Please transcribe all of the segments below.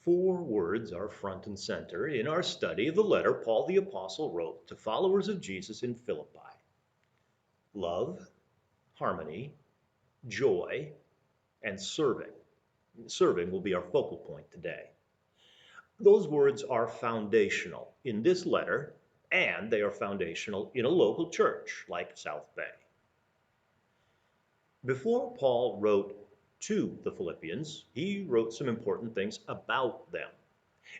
Four words are front and center in our study of the letter Paul the Apostle wrote to followers of Jesus in Philippi: love, harmony, joy, and serving. Serving will be our focal point today. Those words are foundational in this letter, and they are foundational in a local church like South Bay. Before Paul wrote to the Philippians, he wrote some important things about them.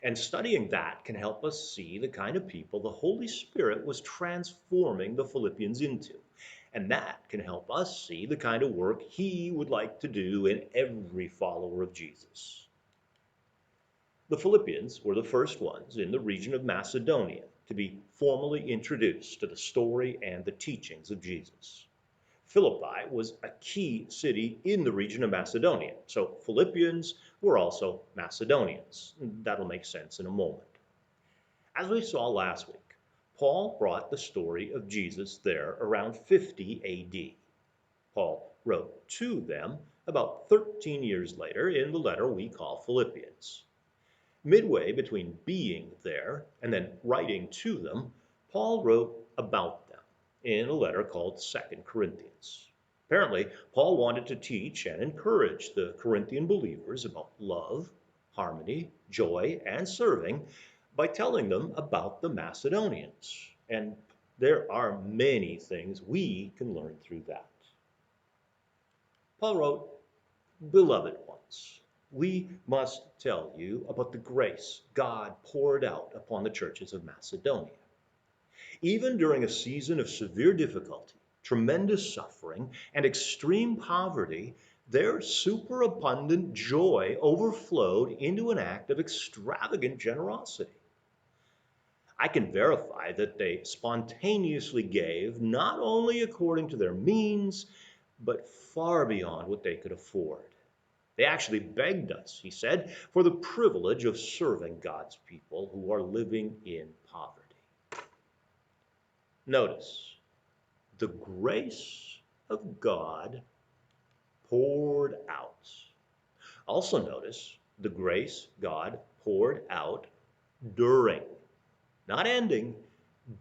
And studying that can help us see the kind of people the Holy Spirit was transforming the Philippians into. And that can help us see the kind of work he would like to do in every follower of Jesus. The Philippians were the first ones in the region of Macedonia to be formally introduced to the story and the teachings of Jesus. Philippi was a key city in the region of Macedonia, so Philippians were also Macedonians. That'll make sense in a moment. As we saw last week, Paul brought the story of Jesus there around 50 AD. Paul wrote to them about 13 years later in the letter we call Philippians. Midway between being there and then writing to them, Paul wrote about them in a letter called 2 Corinthians. Apparently, Paul wanted to teach and encourage the Corinthian believers about love, harmony, joy, and serving by telling them about the Macedonians. And there are many things we can learn through that. Paul wrote, "Beloved ones, we must tell you about the grace God poured out upon the churches of Macedonia. Even during a season of severe difficulty, tremendous suffering, and extreme poverty, their superabundant joy overflowed into an act of extravagant generosity. I can verify that they spontaneously gave, not only according to their means, but far beyond what they could afford. They actually begged us," he said, "for the privilege of serving God's people who are living in poverty." Notice, the grace of God poured out. Also notice, the grace God poured out during, not ending,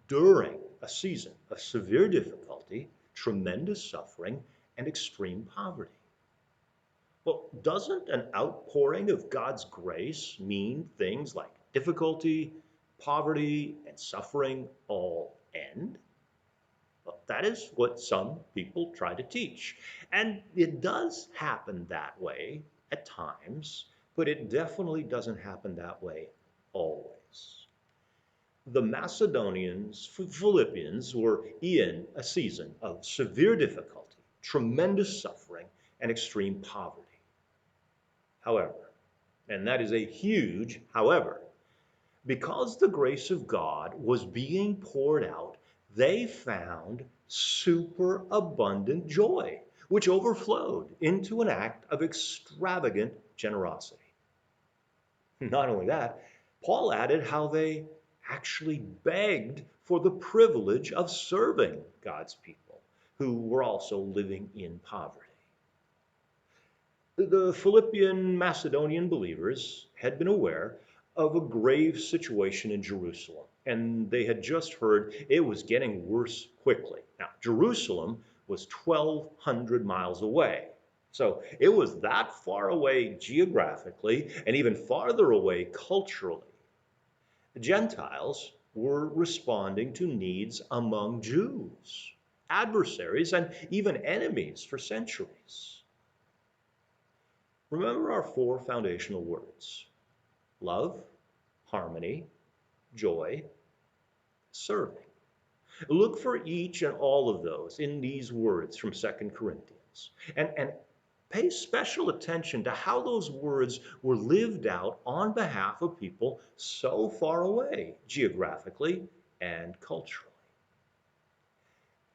during a season of severe difficulty, tremendous suffering, and extreme poverty. Well, doesn't an outpouring of God's grace mean things like difficulty, poverty, and suffering all end? Well, that is what some people try to teach. And it does happen that way at times, but it definitely doesn't happen that way always. The Macedonians, Philippians, were in a season of severe difficulty, tremendous suffering, and extreme poverty. However, and that is a huge however, because the grace of God was being poured out, they found superabundant joy, which overflowed into an act of extravagant generosity. Not only that, Paul added how they actually begged for the privilege of serving God's people who were also living in poverty. The Philippian Macedonian believers had been aware of a grave situation in Jerusalem, and they had just heard it was getting worse quickly. Now, Jerusalem was 1,200 miles away, so it was that far away geographically and even farther away culturally. The Gentiles were responding to needs among Jews, adversaries, and even enemies for centuries. Remember our four foundational words: love, harmony, joy, serving. Look for each and all of those in these words from 2 Corinthians. And pay special attention to how those words were lived out on behalf of people so far away geographically and culturally.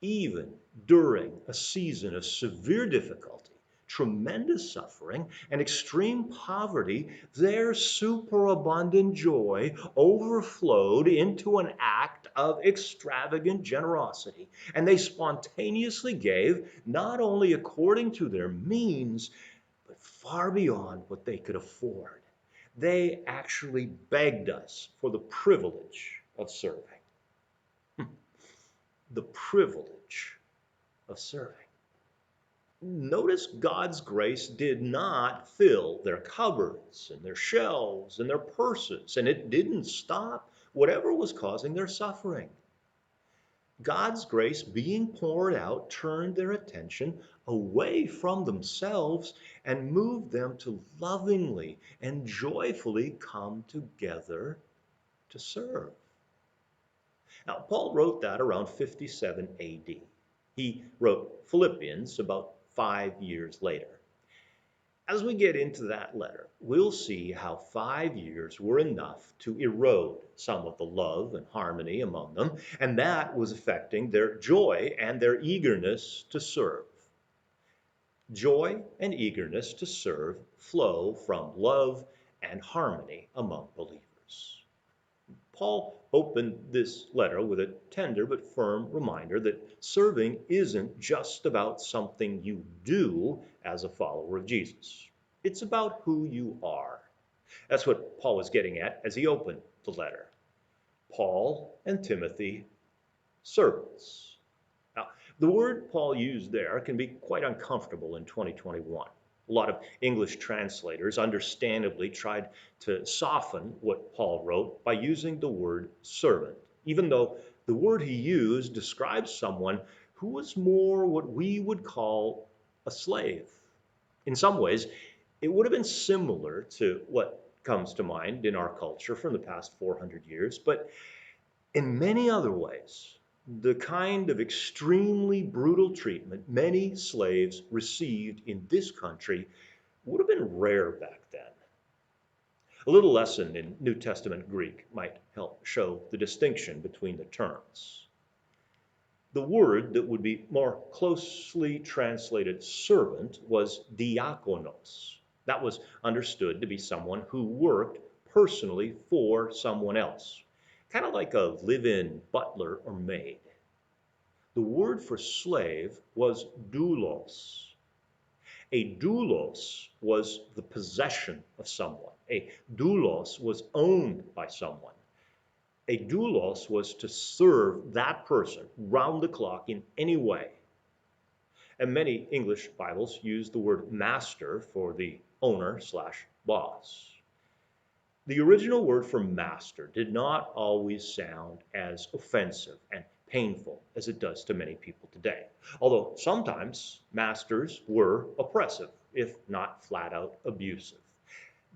Even during a season of severe difficulty, tremendous suffering, and extreme poverty, their superabundant joy overflowed into an act of extravagant generosity. And they spontaneously gave, not only according to their means, but far beyond what they could afford. They actually begged us for the privilege of serving. The privilege of serving. Notice God's grace did not fill their cupboards and their shelves and their purses, and it didn't stop whatever was causing their suffering. God's grace being poured out turned their attention away from themselves and moved them to lovingly and joyfully come together to serve. Now, Paul wrote that around 57 AD. He wrote Philippians about 5 years later. As we get into that letter, we'll see how 5 years were enough to erode some of the love and harmony among them, and that was affecting their joy and their eagerness to serve. Joy and eagerness to serve flow from love and harmony among believers. Paul opened this letter with a tender but firm reminder that serving isn't just about something you do as a follower of Jesus. It's about who you are. That's what Paul was getting at as he opened the letter. Paul and Timothy, servants. Now, the word Paul used there can be quite uncomfortable in 2021. A lot of English translators understandably tried to soften what Paul wrote by using the word servant, even though the word he used describes someone who was more what we would call a slave. In some ways, it would have been similar to what comes to mind in our culture from the past 400 years, but in many other ways, the kind of extremely brutal treatment many slaves received in this country would have been rare back then. A little lesson in New Testament Greek might help show the distinction between the terms. The word that would be more closely translated servant was diakonos. That was understood to be someone who worked personally for someone else, kind of like a live-in butler or maid. The word for slave was doulos. A doulos was the possession of someone. A doulos was owned by someone. A doulos was to serve that person round the clock in any way. And many English Bibles use the word master for the owner slash boss. The original word for master did not always sound as offensive and painful as it does to many people today. Although sometimes masters were oppressive, if not flat out abusive.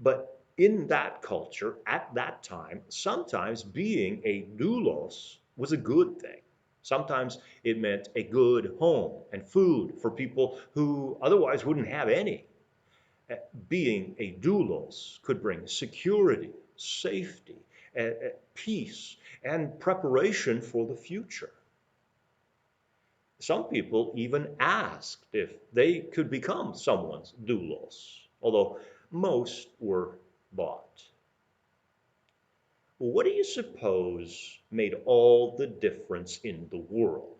But in that culture, at that time, sometimes being a doulos was a good thing. Sometimes it meant a good home and food for people who otherwise wouldn't have any. Being a doulos could bring security, safety, peace, and preparation for the future. Some people even asked if they could become someone's doulos, although most were bought. What do you suppose made all the difference in the world?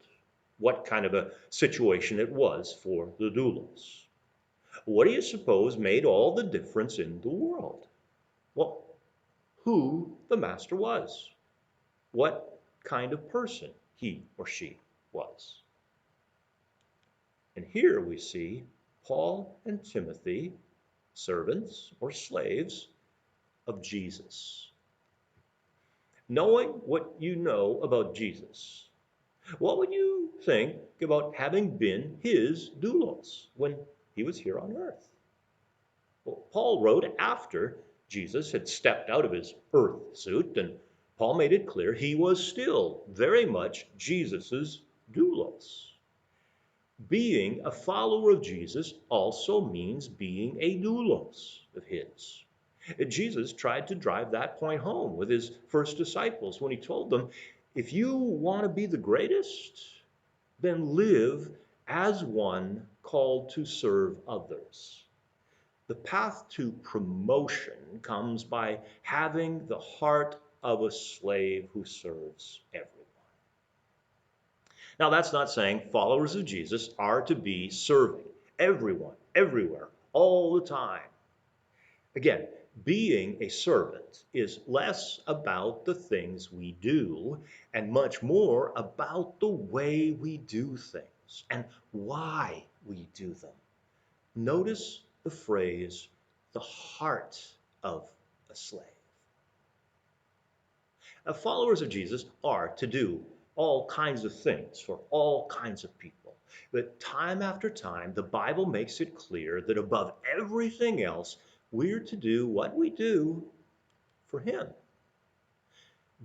What kind of a situation it was for the doulos? What do you suppose made all the difference in the world? Well, who the master was. What kind of person he or she was. And here we see Paul and Timothy, servants or slaves of Jesus. Knowing what you know about Jesus, what would you think about having been his doulos when he was here on earth? Well, Paul wrote after Jesus had stepped out of his earth suit, and Paul made it clear he was still very much Jesus's doulos. Being a follower of Jesus also means being a doulos of his. Jesus tried to drive that point home with his first disciples when he told them, if you want to be the greatest, then live as one called to serve others. The path to promotion comes by having the heart of a slave who serves everyone. Now, that's not saying followers of Jesus are to be serving everyone, everywhere, all the time. Again, Being a servant is less about the things we do and much more about the way we do things and why we do them. Notice the phrase, the heart of a slave. Now, followers of Jesus are to do all kinds of things for all kinds of people. But time after time, the Bible makes it clear that above everything else, we're to do what we do for Him.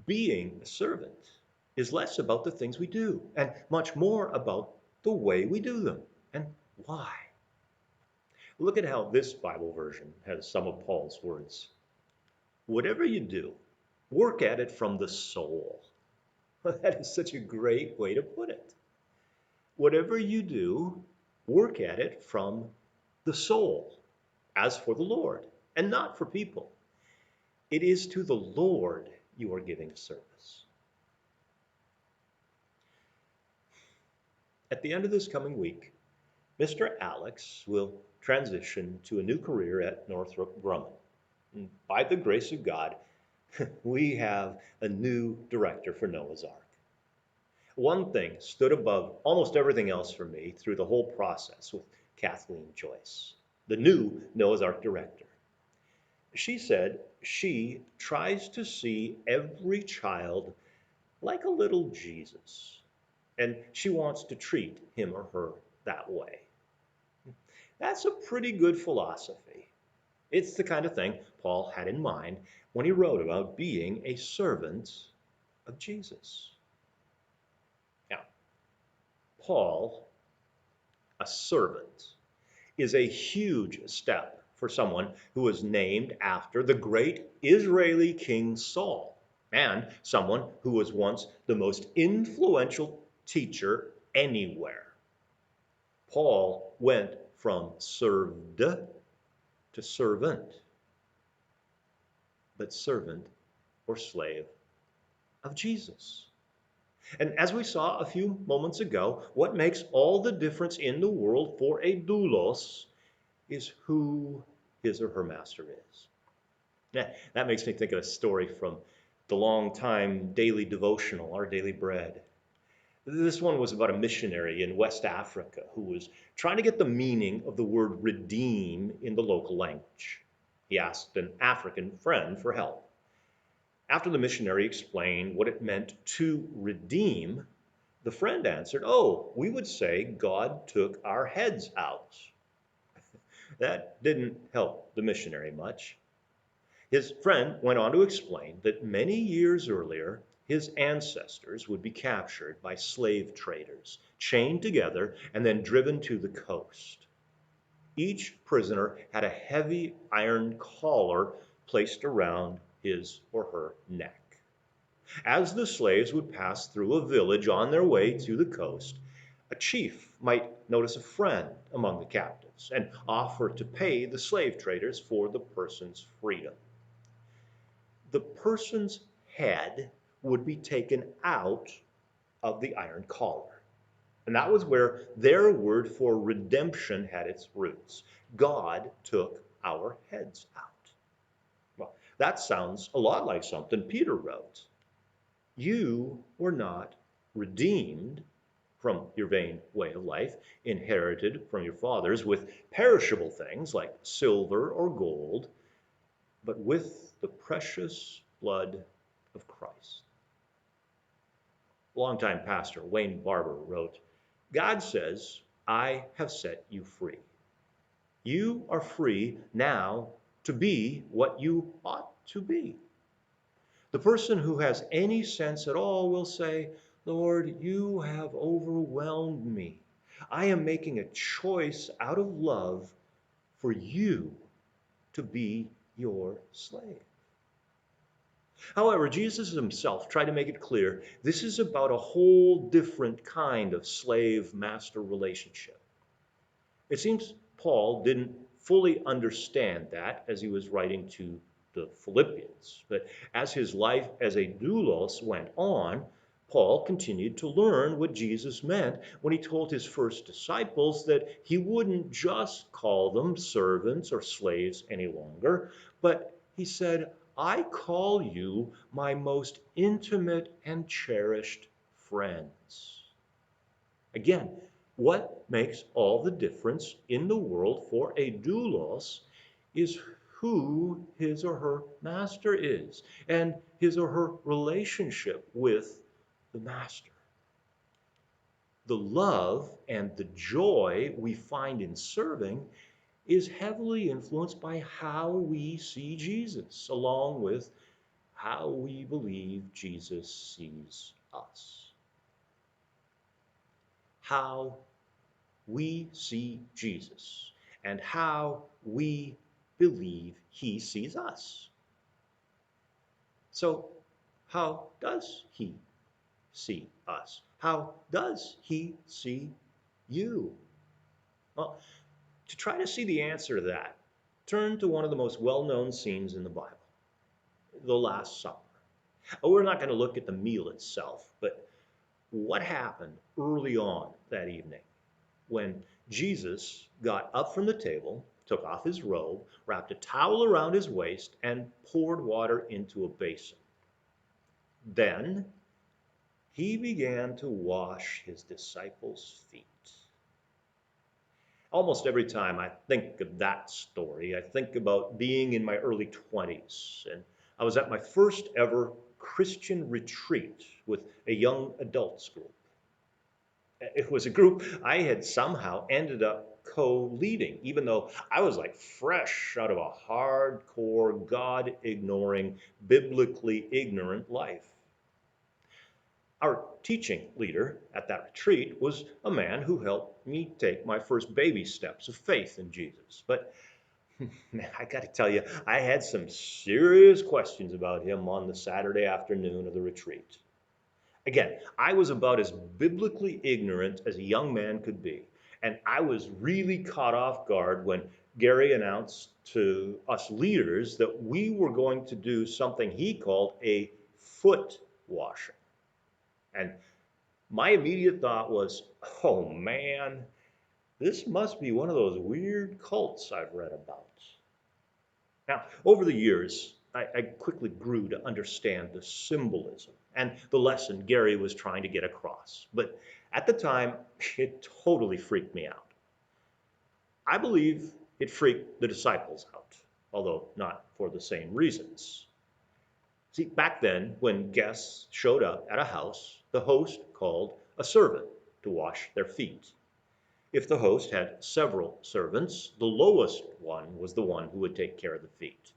Being a servant is less about the things we do and much more about the way we do them and why. Look at how this Bible version has some of Paul's words. Whatever you do, work at it from the soul. That is such a great way to put it. Whatever you do, work at it from the soul, as for the Lord, and not for people. It is to the Lord you are giving service. At the end of this coming week, Mr. Alex will transition to a new career at Northrop Grumman. And by the grace of God, we have a new director for Noah's Ark. One thing stood above almost everything else for me through the whole process with Kathleen Joyce, the new Noah's Ark director. She said she tries to see every child like a little Jesus, and she wants to treat him or her that way. That's a pretty good philosophy. It's the kind of thing Paul had in mind when he wrote about being a servant of Jesus. Now, Paul, a servant, is a huge step for someone who was named after the great Israeli King Saul, and someone who was once the most influential teacher anywhere. Paul went from served to servant, but servant or slave of Jesus. And as we saw a few moments ago, what makes all the difference in the world for a doulos is who his or her master is. Yeah, that makes me think of a story from the long time daily devotional, Our Daily Bread. This one was about a missionary in West Africa who was trying to get the meaning of the word redeem in the local language. He asked an African friend for help. After the missionary explained what it meant to redeem, the friend answered, "Oh, we would say God took our heads out." That didn't help the missionary much. His friend went on to explain that many years earlier, his ancestors would be captured by slave traders, chained together, and then driven to the coast. Each prisoner had a heavy iron collar placed around his or her neck. As the slaves would pass through a village on their way to the coast, a chief might notice a friend among the captives and offer to pay the slave traders for the person's freedom. The person's head would be taken out of the iron collar. And that was where their word for redemption had its roots. God took our heads out. Well, that sounds a lot like something Peter wrote. You were not redeemed from your vain way of life, inherited from your fathers with perishable things like silver or gold, but with the precious blood of Christ. Longtime pastor Wayne Barber wrote, "God says, I have set you free. You are free now to be what you ought to be." The person who has any sense at all will say, "Lord, you have overwhelmed me. I am making a choice out of love for you to be your slave." However, Jesus himself tried to make it clear this is about a whole different kind of slave-master relationship. It seems Paul didn't fully understand that as he was writing to the Philippians. But as his life as a doulos went on, Paul continued to learn what Jesus meant when he told his first disciples that he wouldn't just call them servants or slaves any longer, but He said, I call you my most intimate and cherished friends. Again, what makes all the difference in the world for a doulos is who his or her master is and his or her relationship with the master. The love and the joy we find in serving is heavily influenced by how we see Jesus, along with how we believe Jesus sees us. How we see Jesus and how we believe he sees us. So, how does he see us? How does he see you? Well, to try to see the answer to that, turn to one of the most well-known scenes in the Bible, the Last Supper. We're not going to look at the meal itself, but what happened early on that evening when Jesus got up from the table, took off his robe, wrapped a towel around his waist, and poured water into a basin. Then he began to wash his disciples' feet. Almost every time I think of that story, I think about being in my early 20s. And I was at my first ever Christian retreat with a young adults group. It was a group I had somehow ended up co-leading, even though I was like fresh out of a hardcore, God-ignoring, biblically ignorant life. Our teaching leader at that retreat was a man who helped me take my first baby steps of faith in Jesus. But man, I got to tell you, I had some serious questions about him on the Saturday afternoon of the retreat. Again, I was about as biblically ignorant as a young man could be. And I was really caught off guard when Gary announced to us leaders that we were going to do something he called a foot washing. And my immediate thought was, oh man, this must be one of those weird cults I've read about. Now, over the years, I quickly grew to understand the symbolism and the lesson Gary was trying to get across. But at the time, it totally freaked me out. I believe it freaked the disciples out, although not for the same reasons. See, back then, when guests showed up at a house, the host called a servant to wash their feet. If the host had several servants, the lowest one was the one who would take care of the feet.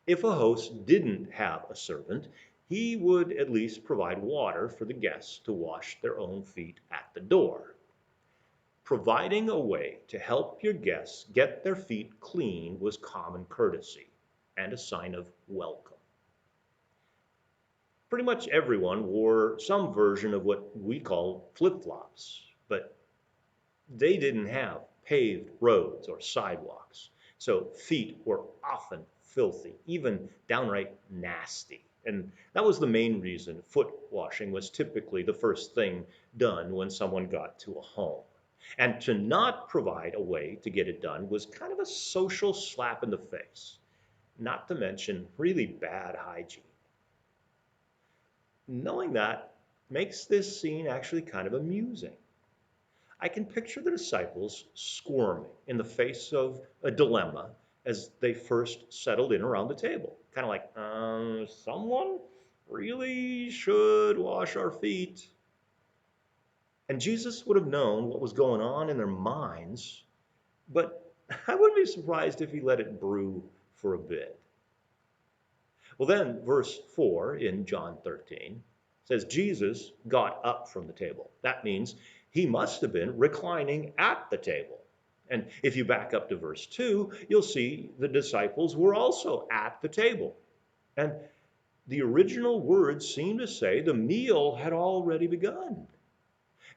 If a host didn't have a servant, he would at least provide water for the guests to wash their own feet at the door. Providing a way to help your guests get their feet clean was common courtesy and a sign of welcome. Pretty much everyone wore some version of what we call flip-flops, but they didn't have paved roads or sidewalks, so feet were often filthy, even downright nasty. And that was the main reason foot washing was typically the first thing done when someone got to a home. And to not provide a way to get it done was kind of a social slap in the face, not to mention really bad hygiene. Knowing that makes this scene actually kind of amusing. I can picture the disciples squirming in the face of a dilemma as they first settled in around the table. Kind of like, someone really should wash our feet. And Jesus would have known what was going on in their minds, but I wouldn't be surprised if he let it brew for a bit. Well, then, verse 4 in John 13 says, Jesus got up from the table. That means he must have been reclining at the table. And if you back up to verse 2, you'll see the disciples were also at the table. And the original words seem to say the meal had already begun.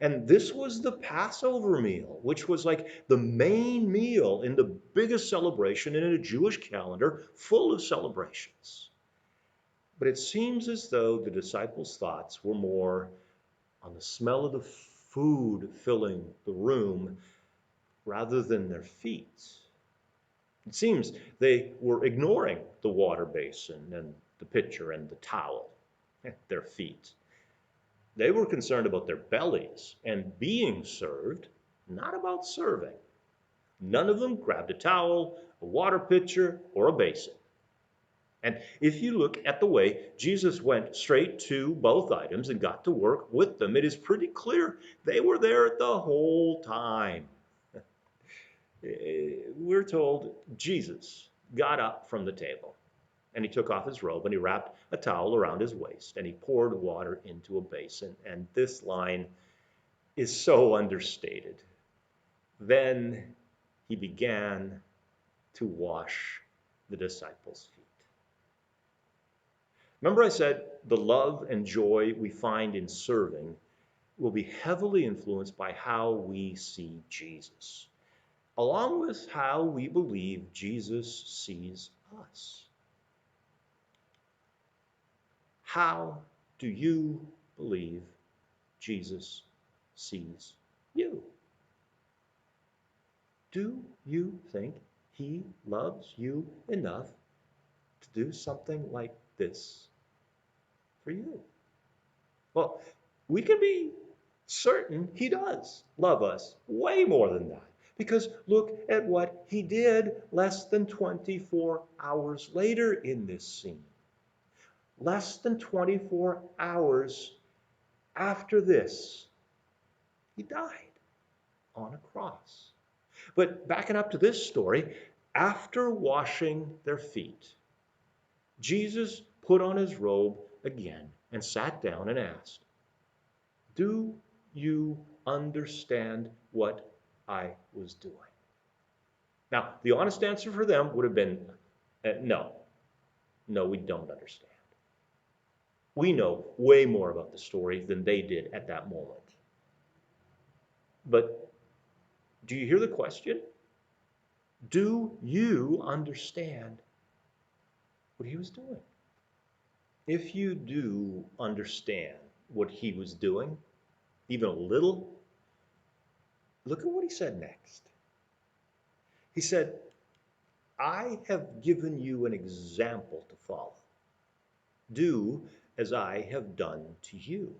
And this was the Passover meal, which was like the main meal in the biggest celebration in a Jewish calendar full of celebrations. But it seems as though the disciples' thoughts were more on the smell of the food filling the room rather than their feet. It seems they were ignoring the water basin and the pitcher and the towel at their feet. They were concerned about their bellies and being served, not about serving. None of them grabbed a towel, a water pitcher, or a basin. And if you look at the way Jesus went straight to both items and got to work with them, it is pretty clear they were there the whole time. We're told Jesus got up from the table and he took off his robe and he wrapped a towel around his waist and he poured water into a basin. And this line is so understated. Then he began to wash the disciples' feet. Remember, I said the love and joy we find in serving will be heavily influenced by how we see Jesus, along with how we believe Jesus sees us. How do you believe Jesus sees you? Do you think he loves you enough to do something like this for you? Well, we can be certain he does love us way more than that. Because look at what he did less than 24 hours later in this scene. Less than 24 hours after this, he died on a cross. But backing up to this story, after washing their feet, Jesus put on his robe again and sat down and asked, "Do you understand what I was doing?" Now, the honest answer for them would have been, no. No, we don't understand. We know way more about the story than they did at that moment. But do you hear the question? Do you understand what he was doing? If you do understand what he was doing, even a little, look at what he said next. He said, "I have given you an example to follow. Do as I have done to you."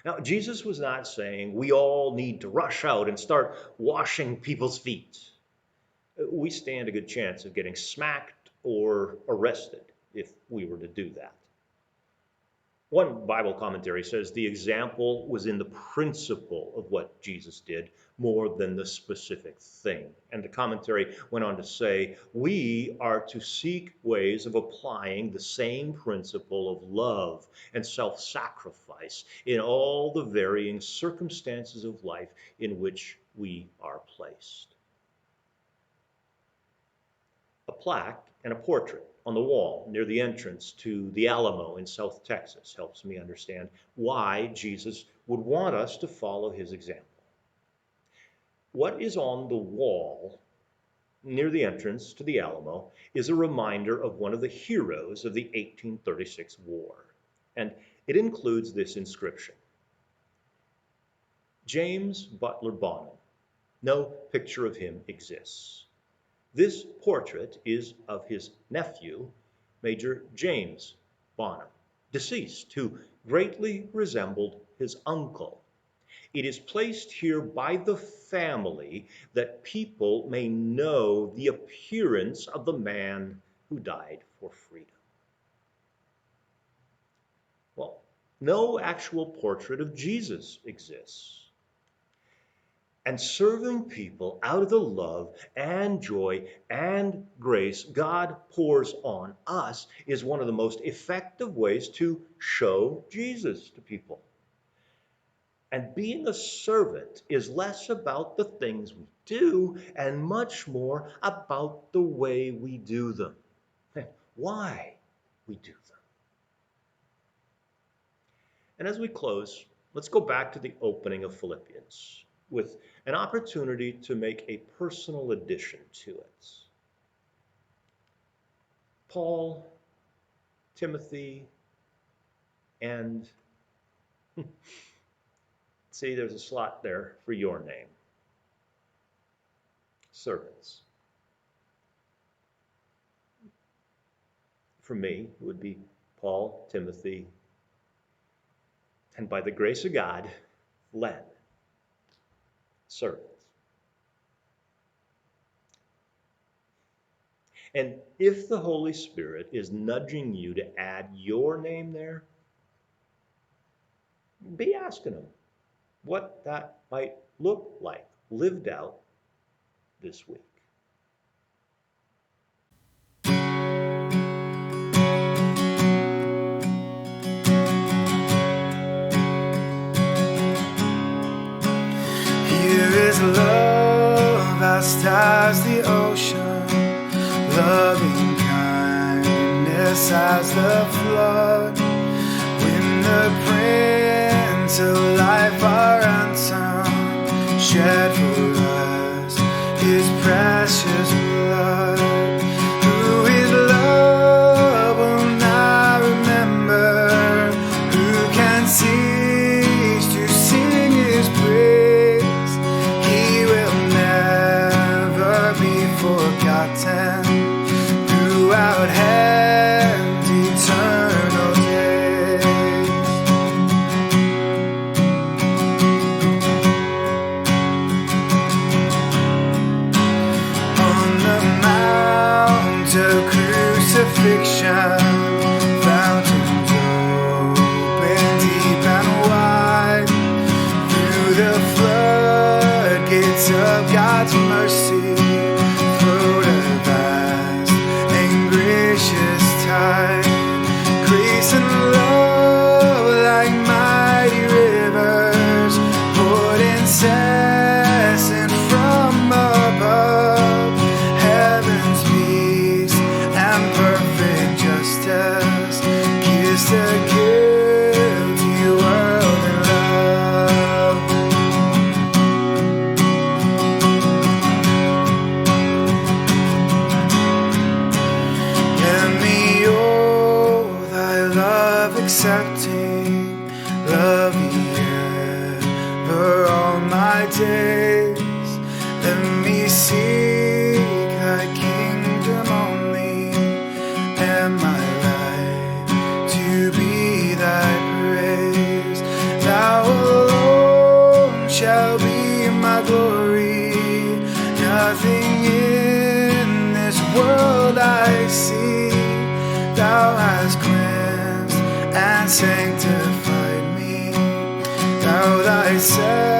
Now, Jesus was not saying we all need to rush out and start washing people's feet. We stand a good chance of getting smacked or arrested if we were to do that. One Bible commentary says the example was in the principle of what Jesus did more than the specific thing. And the commentary went on to say, we are to seek ways of applying the same principle of love and self-sacrifice in all the varying circumstances of life in which we are placed. A plaque and a portrait on the wall near the entrance to the Alamo in South Texas helps me understand why Jesus would want us to follow his example. What is on the wall near the entrance to the Alamo is a reminder of one of the heroes of the 1836 war, and it includes this inscription: James Butler Bonham. No picture of him exists. This portrait is of his nephew, Major James Bonham, deceased, who greatly resembled his uncle. It is placed here by the family that people may know the appearance of the man who died for freedom. Well, no actual portrait of Jesus exists. And serving people out of the love and joy and grace God pours on us is one of the most effective ways to show Jesus to people. And being a servant is less about the things we do and much more about the way we do them, why we do them. And as we close, let's go back to the opening of Philippians with an opportunity to make a personal addition to it. Paul, Timothy, and see, there's a slot there for your name. Servants. For me, it would be Paul, Timothy, and by the grace of God, Len, servants. And if the Holy Spirit is nudging you to add your name there, be asking him what that might look like lived out this week. Here is love, vast as the ocean, loving kindness as the flood. When the Prince of Life, our ransom, shed for us his precious blood. Who his love will not remember, who can cease to sing his praise? He will never be forgotten throughout heaven's eternal days. On the mount of crucifixion, fountains open deep and wide. Through the floodgates of God's mercy flowed a vast and gracious tide. Grace and love like mighty rivers poured incessant from above. Heaven's peace and perfect justice kissed the guilty world in love. Let me, oh, thy love accepting, love me ever all my days. Let me seek thy kingdom only, and my life to be thy praise. Thou alone shall be my glory. Nothing in this world I see. Thou hast cleansed and sanctified me. Thou thyself